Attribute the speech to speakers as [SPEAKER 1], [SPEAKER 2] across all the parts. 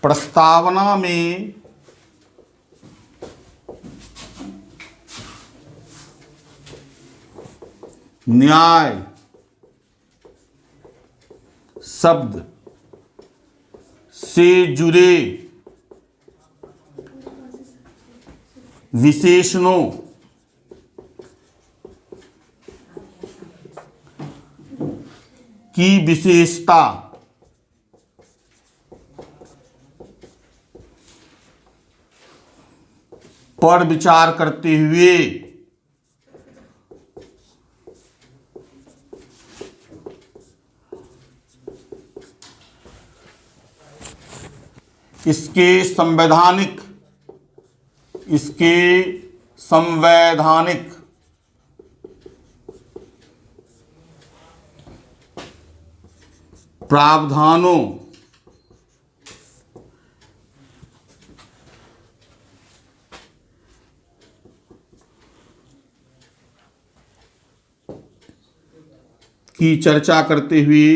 [SPEAKER 1] प्रस्तावना में न्याय शब्द से जुड़े विशेषणों की विशेषता पर विचार करते हुए इसके संवैधानिक प्रावधानों की चर्चा करते हुए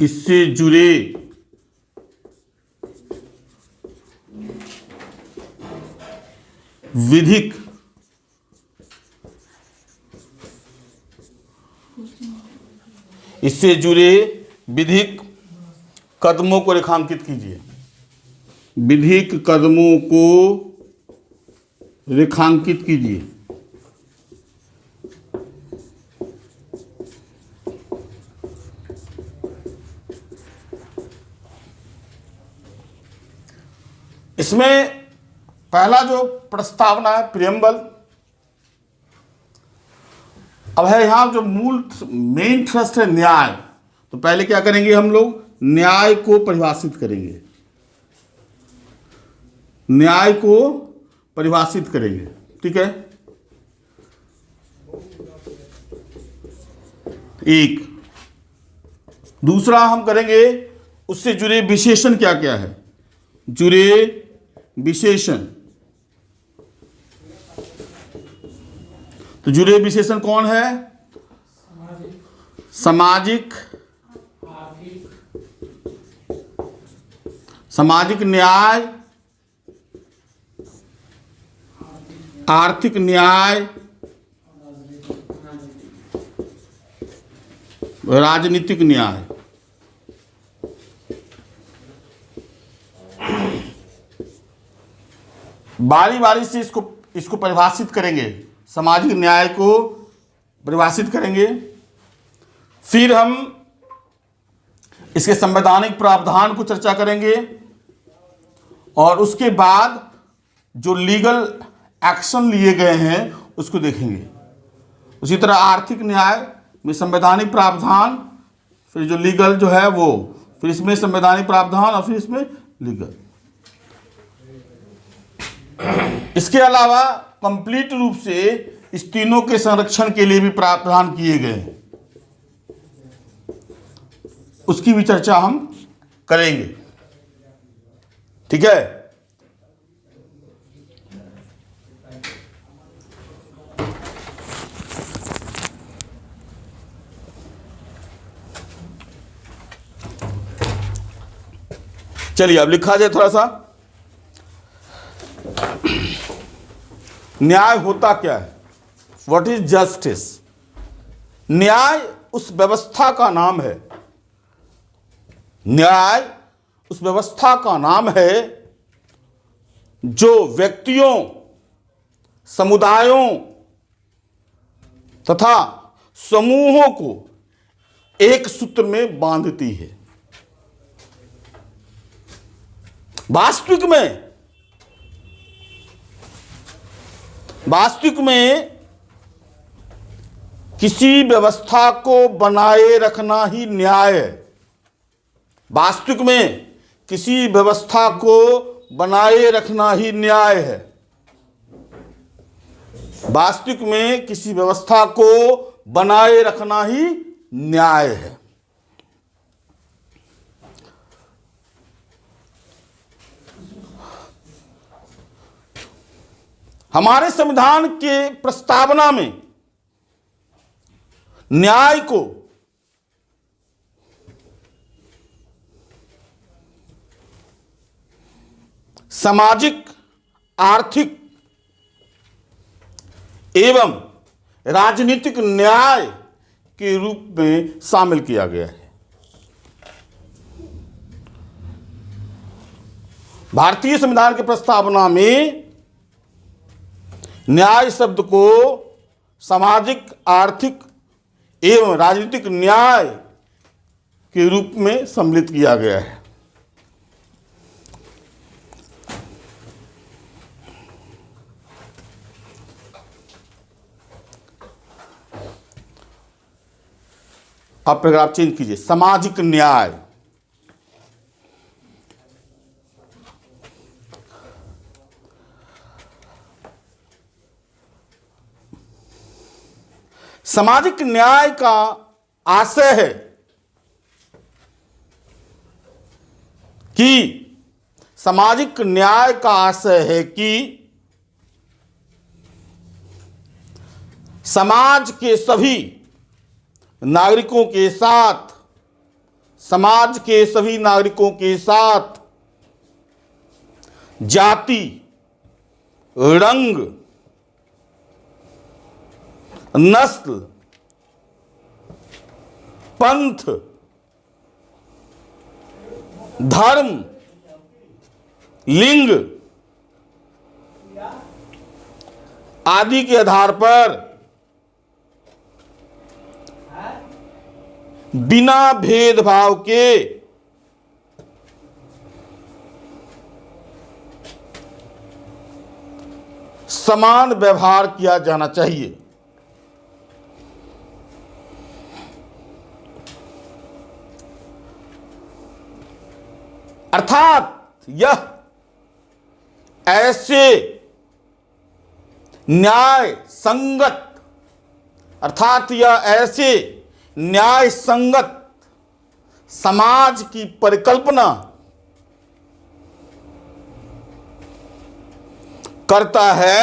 [SPEAKER 1] इससे जुड़े विधिक कदमों को रेखांकित कीजिए। विधिक कदमों को रेखांकित कीजिए। इसमें पहला जो प्रस्तावना है प्रियम्बल। अब है यहां जो मूल मेन थ्रस्ट है न्याय। तो पहले क्या करेंगे हम लोग, न्याय को परिभाषित करेंगे। न्याय को परिभाषित करेंगे, ठीक है। एक दूसरा हम करेंगे उससे जुड़े विशेषण क्या क्या है, जुड़े विशेषण। तो जुड़े विशेषण कौन है, सामाजिक न्याय, आर्थिक न्याय, राजनीतिक न्याय। बारी बारी से इसको परिभाषित करेंगे। सामाजिक न्याय को परिभाषित करेंगे, फिर हम इसके संवैधानिक प्रावधान को चर्चा करेंगे, और उसके बाद जो लीगल एक्शन लिए गए हैं उसको देखेंगे। उसी तरह आर्थिक न्याय में संवैधानिक प्रावधान, फिर जो लीगल जो है वो, फिर इसमें संवैधानिक प्रावधान और फिर इसमें लीगल। इसके अलावा कंप्लीट रूप से इस तीनों के संरक्षण के लिए भी प्रावधान किए गए हैं, उसकी भी चर्चा हम करेंगे, ठीक है। चलिए अब लिखा जाए थोड़ा सा, न्याय होता क्या है, व्हाट इज जस्टिस। न्याय उस व्यवस्था का नाम है, न्याय उस व्यवस्था का नाम है जो व्यक्तियों, समुदायों तथा समूहों को एक सूत्र में बांधती है। वास्तविक में किसी व्यवस्था को बनाए रखना ही न्याय है। वास्तविक में किसी व्यवस्था को बनाए रखना ही न्याय है। वास्तविक में किसी व्यवस्था को बनाए रखना ही न्याय है। हमारे संविधान के प्रस्तावना में न्याय को सामाजिक, आर्थिक एवं राजनीतिक न्याय के रूप में शामिल किया गया है। भारतीय संविधान की प्रस्तावना में न्याय शब्द को सामाजिक, आर्थिक एवं राजनीतिक न्याय के रूप में सम्मिलित किया गया है। आप पैराग्राफ चेंज कीजिए, सामाजिक न्याय। सामाजिक न्याय का आशय है कि सामाजिक न्याय का आशय है कि समाज के सभी नागरिकों के साथ, समाज के सभी नागरिकों के साथ जाति, रंग, नस्ल, पंथ, धर्म, लिंग आदि के आधार पर बिना भेदभाव के समान व्यवहार किया जाना चाहिए। अर्थात यह ऐसे न्याय संगत, अर्थात यह ऐसे न्याय संगत समाज की परिकल्पना करता है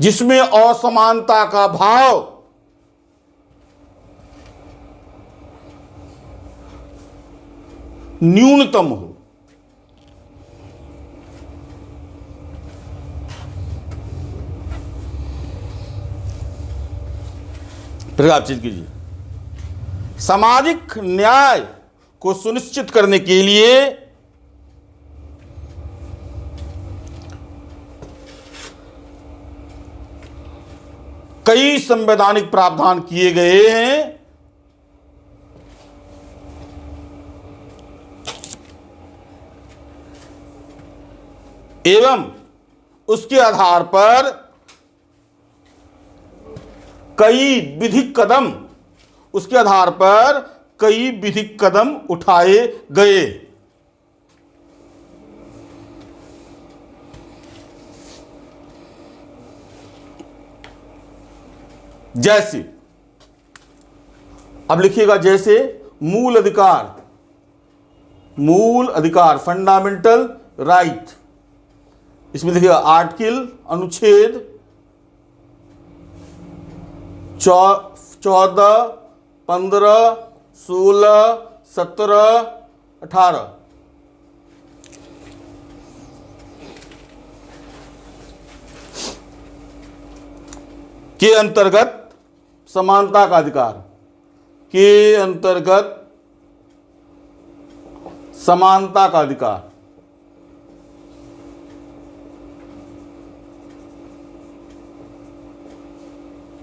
[SPEAKER 1] जिसमें असमानता का भाव न्यूनतम हो। फिर आप चीज कीजिए, सामाजिक न्याय को सुनिश्चित करने के लिए कई संवैधानिक प्रावधान किए गए हैं एवं उसके आधार पर कई विधिक कदम, उसके आधार पर कई विधिक कदम उठाए गए। जैसे, अब लिखिएगा, जैसे मूल अधिकार, मूल अधिकार, फंडामेंटल राइट, इसमें देखिएगा आर्टिकल, अनुच्छेद 14, 15, 16, 17, 18 के अंतर्गत समानता का अधिकार, के अंतर्गत समानता का अधिकार।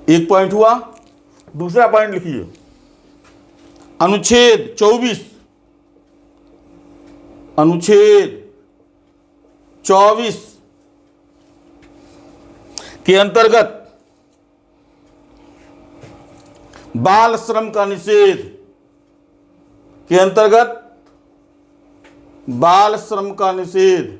[SPEAKER 1] एक पॉइंट हुआ। दूसरा पॉइंट लिखिए, अनुच्छेद 24, अनुच्छेद 24 के अंतर्गत बाल श्रम का निषेध, के अंतर्गत बाल श्रम का निषेध।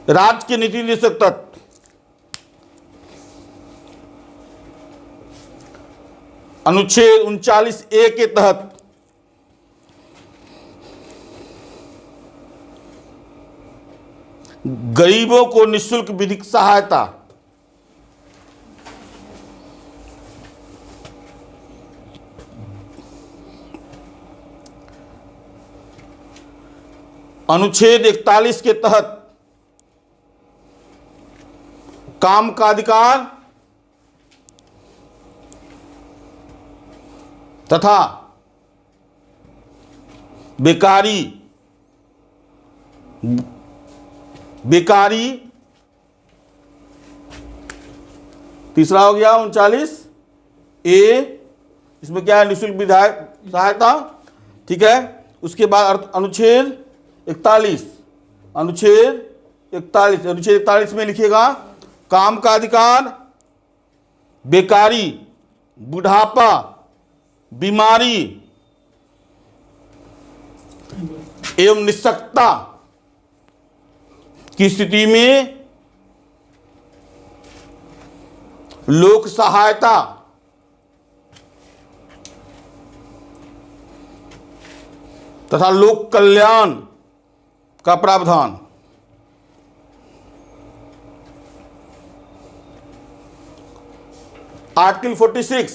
[SPEAKER 1] राज्य के नीति निर्देशक तत्व, अनुच्छेद 39A के तहत गरीबों को निःशुल्क विधिक सहायता, अनुच्छेद 41 के तहत काम का अधिकार तथा बेकारी तीसरा हो गया 39A, इसमें क्या है, निःशुल्क विधायक सहायता, ठीक है। उसके बाद अनुच्छेद 41 में लिखिएगा काम का अधिकार, बेकारी, बुढ़ापा, बीमारी एवं निःशक्तता की स्थिति में लोक सहायता तथा लोक कल्याण का प्रावधान। आर्टिकल 46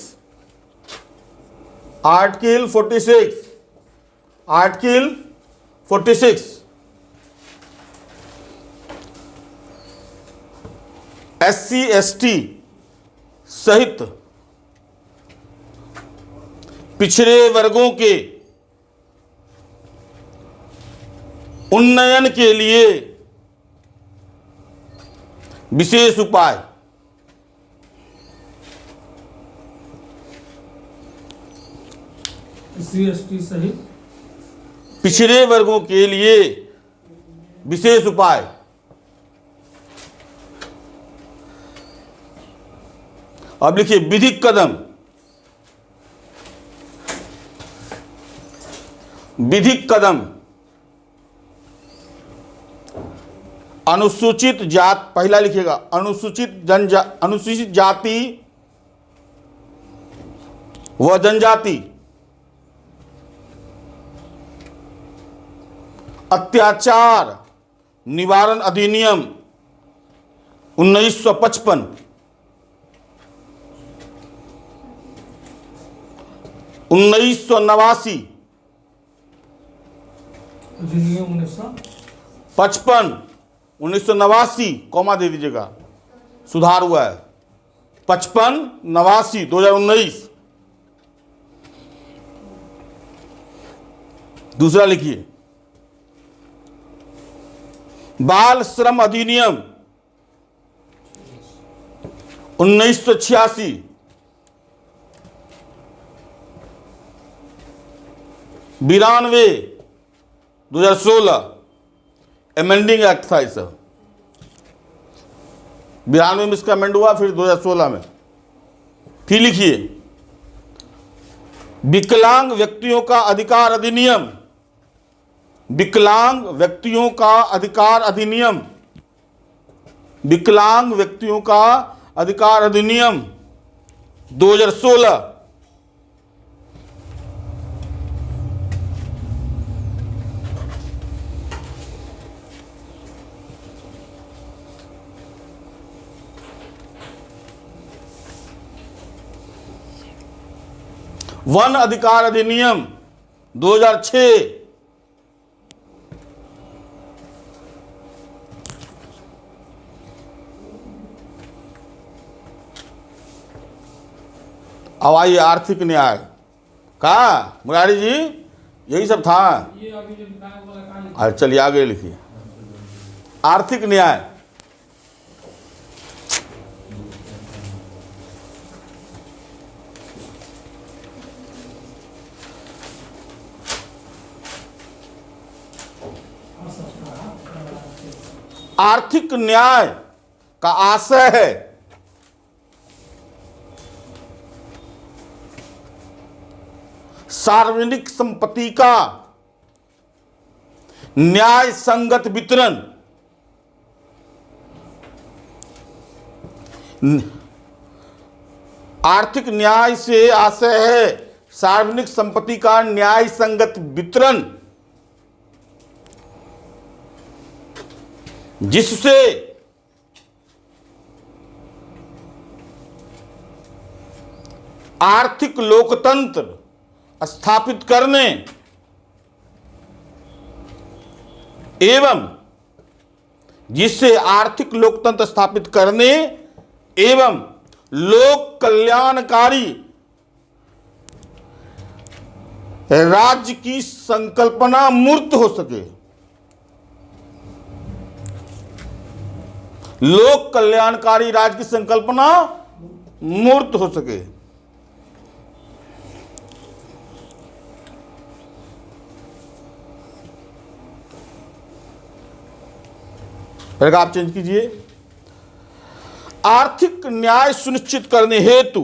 [SPEAKER 1] SC/ST सहित पिछड़े वर्गों के उन्नयन के लिए विशेष उपाय।
[SPEAKER 2] SC/ST सहित
[SPEAKER 1] पिछड़े वर्गों के लिए विशेष उपाय। अब लिखिए विधिक कदम, अनुसूचित जात, पहला लिखिएगा अनुसूचित जाति व जनजाति अत्याचार निवारण अधिनियम 1955,
[SPEAKER 2] अधिनियम
[SPEAKER 1] 1989 कॉमा दे दीजिएगा, सुधार हुआ है 55-89 2019। दूसरा लिखिए बाल श्रम अधिनियम 1986, 92/2016 एमेंडिंग एक्ट था। इस 92 में इसका अमेंड हुआ, फिर 2016 में। फिर लिखिए विकलांग व्यक्तियों का अधिकार अधिनियम, 2016। वन अधिकार अधिनियम 2006, अब आइए आर्थिक न्याय। कहा मुरारी जी, यही सब था।
[SPEAKER 2] ये अभी जो लिखा है वाला कहाँ लिखा
[SPEAKER 1] अच्छा चलिए आगे लिखिए आर्थिक न्याय। आर्थिक न्याय का आशय है सार्वजनिक संपत्ति का न्याय संगत वितरण आर्थिक न्याय से आशय है सार्वजनिक संपत्ति का न्याय संगत वितरण, जिससे आर्थिक लोकतंत्र स्थापित करने एवं जिससे आर्थिक लोकतंत्र स्थापित करने एवं लोक कल्याणकारी राज्य की संकल्पना मूर्त हो सके। लोक कल्याणकारी राज्य की संकल्पना मूर्त हो सके। फिर आप चेंज कीजिए। आर्थिक न्याय सुनिश्चित करने हेतु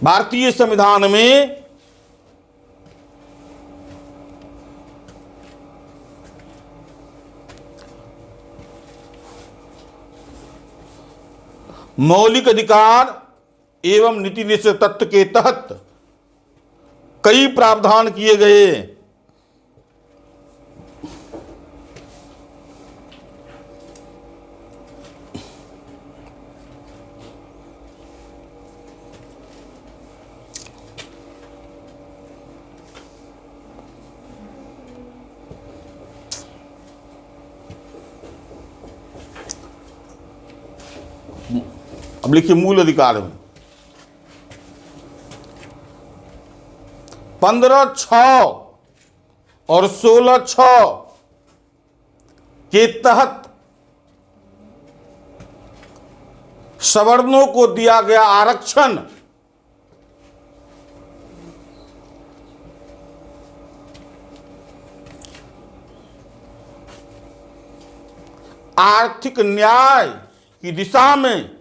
[SPEAKER 1] भारतीय संविधान में मौलिक अधिकार एवं नीति निश्चय तत्व के तहत कई प्रावधान किए गए। अब लिखिए मूल अधिकार में 15(6) और 16(6) के तहत सवर्णों को दिया गया आरक्षण आर्थिक न्याय की दिशा में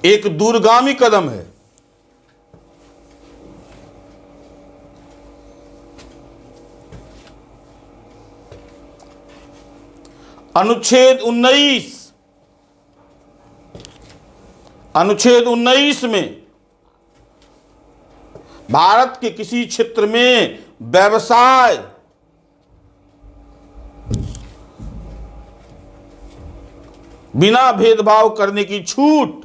[SPEAKER 1] एक दूरगामी कदम है। अनुच्छेद 19 में भारत के किसी क्षेत्र में व्यवसाय बिना भेदभाव करने की छूट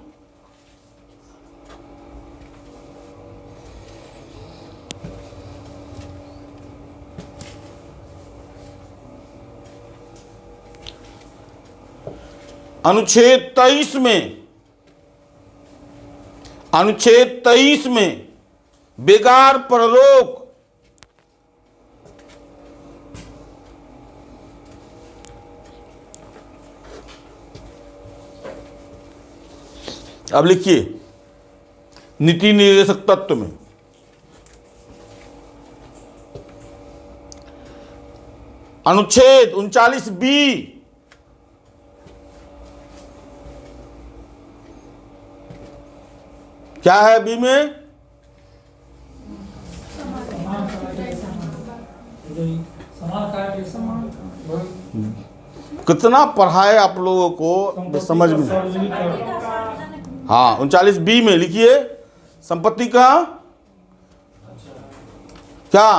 [SPEAKER 1] अनुच्छेद 23 में बेगार परलोक अब लिखिए नीति निर्देशक तत्व में अनुच्छेद 39B क्या है बी में? कितना पढ़ाए आप लोगों को समझ में? हाँ 39B में लिखिए संपत्ति का क्या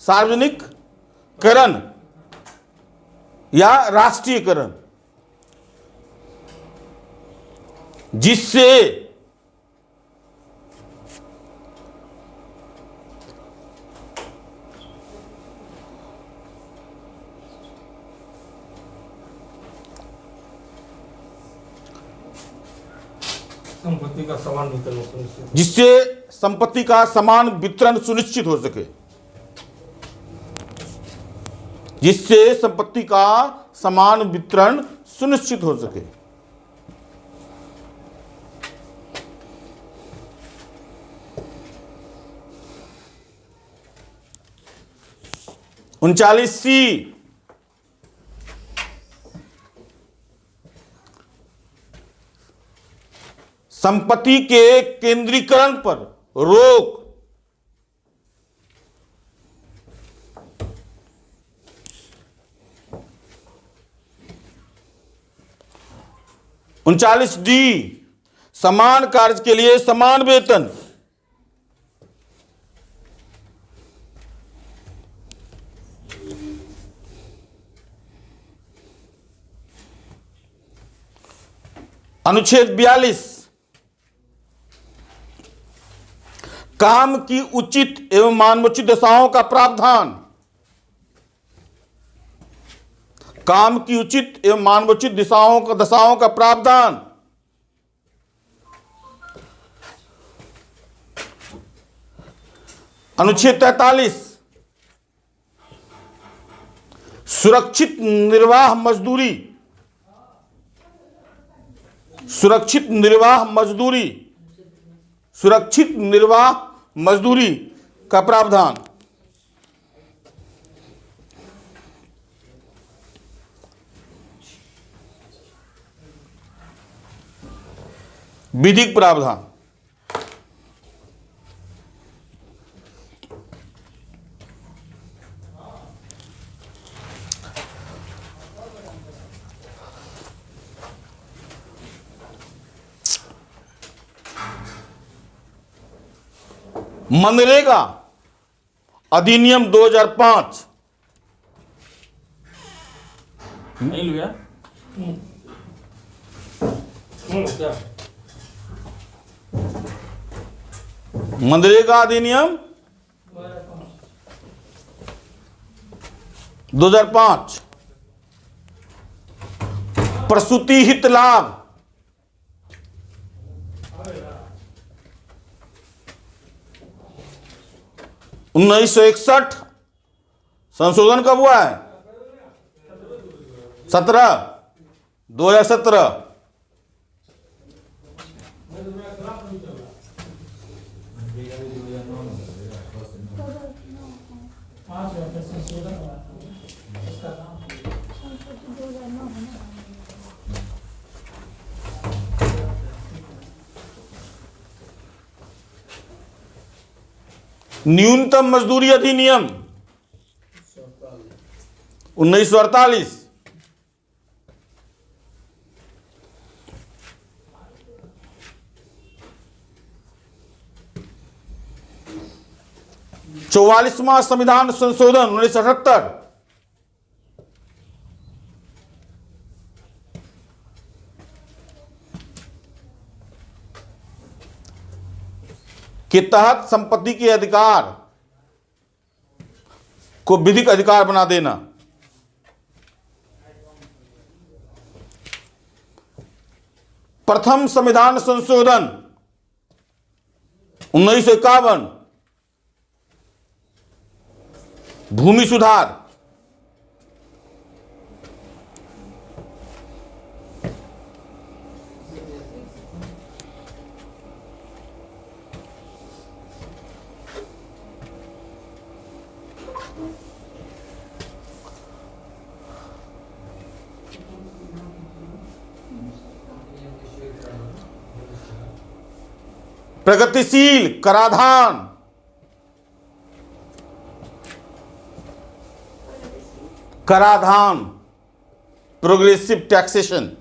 [SPEAKER 1] सार्वजनिककरण या राष्ट्रीयकरण, जिससे
[SPEAKER 2] संपत्ति का समान वितरण सुनिश्चित,
[SPEAKER 1] जिससे संपत्ति का समान वितरण सुनिश्चित हो सके, जिससे संपत्ति का समान वितरण सुनिश्चित हो सके। उनचालीस सी संपत्ति के केंद्रीकरण पर रोक। उनचालीस डी, समान कार्य के लिए समान वेतन। अनुच्छेद 42, काम की उचित एवं मानवोचित दशाओं का प्रावधान। काम की उचित एवं मानवोचित दशाओं का प्रावधान। अनुच्छेद 43, सुरक्षित निर्वाह मजदूरी। सुरक्षित निर्वाह मजदूरी, सुरक्षित निर्वाह मजदूरी का प्रावधान। विधिक प्रावधान। मनरेगा अधिनियम 2005।
[SPEAKER 2] नहीं लिया क्या?
[SPEAKER 1] मनरेगा अधिनियम 2005, प्रसूति हित लाभ। 1961 संशोधन कब हुआ है? 2017। न्यूनतम मजदूरी अधिनियम 1948। चौवालीसवां संविधान संशोधन 1978। के तहत संपत्ति के अधिकार को विधिक अधिकार बना देना। प्रथम संविधान संशोधन 1951, भूमि सुधार। प्रगतिशील कराधान। कराधान, प्रोग्रेसिव टैक्सेशन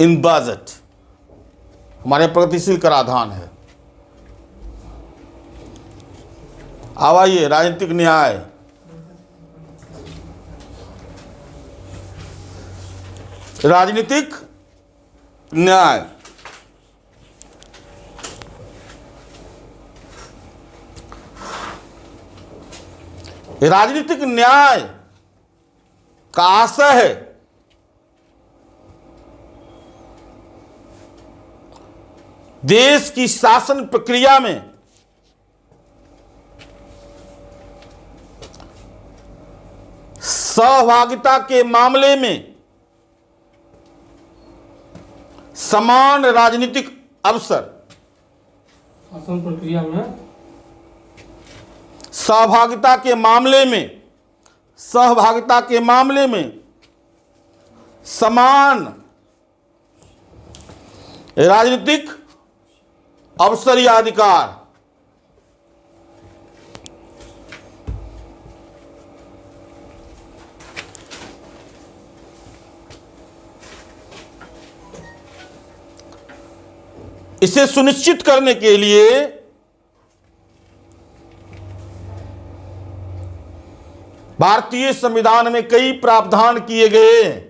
[SPEAKER 1] इन बजट, हमारे प्रगतिशील कराधान है। अब आइए राजनीतिक न्याय। राजनीतिक न्याय राजनीतिक न्याय का आशय है देश की शासन प्रक्रिया में सहभागिता के मामले में समान राजनीतिक अवसर।
[SPEAKER 2] शासन प्रक्रिया में
[SPEAKER 1] सहभागिता के मामले में समान राजनीतिक अवसर या अधिकार, इसे सुनिश्चित करने के लिए भारतीय संविधान में कई प्रावधान किए गए।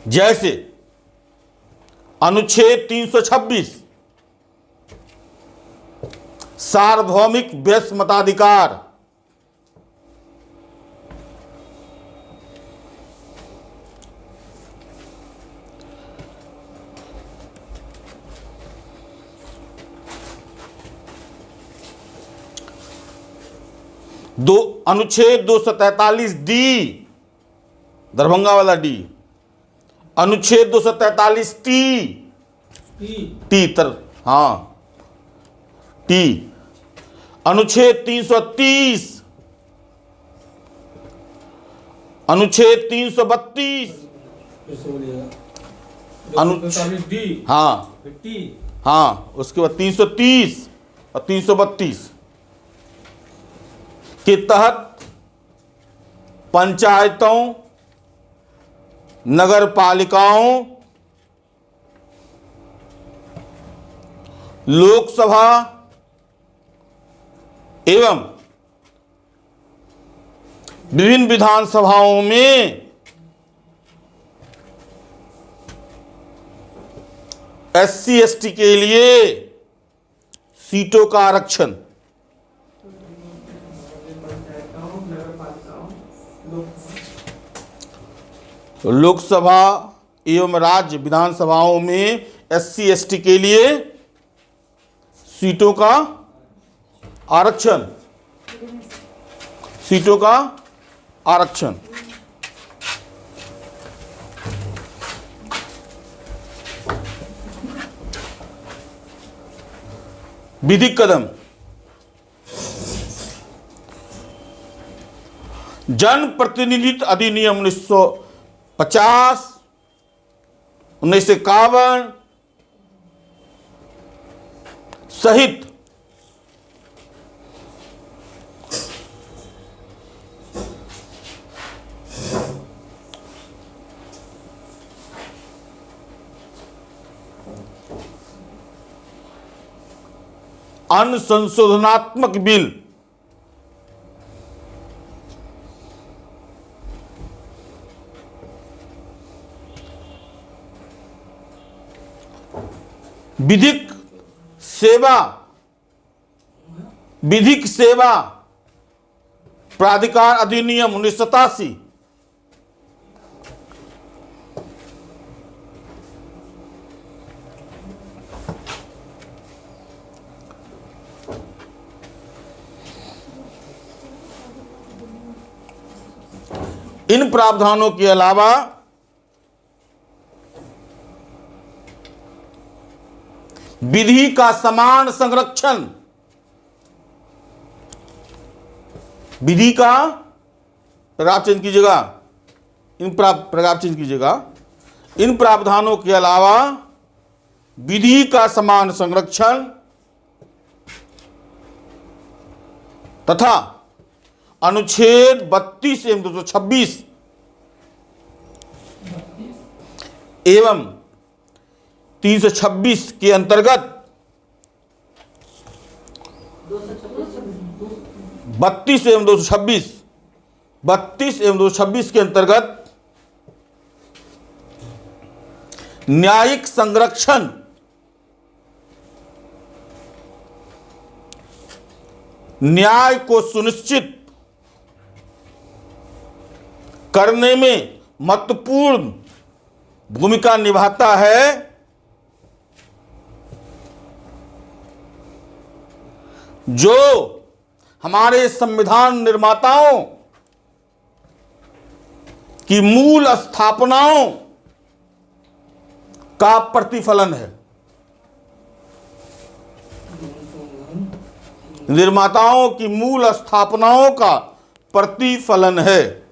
[SPEAKER 1] जैसे अनुच्छेद 326 सार्वभौमिक व्यस्क मताधिकार, अनुच्छेद 243 डी, दरभंगा वाला डी, अनुच्छेद 243 टी हाँ टी, अनुच्छेद 330, अनुच्छेद 332,
[SPEAKER 2] अनुच्छेद डी,
[SPEAKER 1] हाँ
[SPEAKER 2] टी,
[SPEAKER 1] हाँ, उसके बाद 330 और 332 के तहत पंचायतों, नगर पालिकाओं, लोकसभा एवं विभिन्न विधानसभाओं में एससी एसटी के लिए सीटों का आरक्षण, लोकसभा एवं राज्य विधानसभाओं में एससी एसटी के लिए सीटों का आरक्षण, सीटों का आरक्षण। विधिक कदम, जन प्रतिनिधित्व अधिनियम 1950, 1951 सहित अन्य संशोधनात्मक बिल विधिक सेवा प्राधिकार अधिनियम 1987, इन प्रावधानों के अलावा विधि का समान संरक्षण, विधि का प्रभाव चेंज कीजिएगा, प्रभाव चेंज कीजिएगा, इन प्रावधानों के अलावा विधि का समान संरक्षण तथा अनुच्छेद 32 एवं 226 एवं 326 के अंतर्गत 32 एवं 226 के अंतर्गत न्यायिक संरक्षण, न्याय को सुनिश्चित करने में महत्वपूर्ण भूमिका निभाता है। जो हमारे संविधान निर्माताओं की मूल स्थापनाओं का प्रतिफलन है। निर्माताओं की मूल स्थापनाओं का प्रतिफलन है।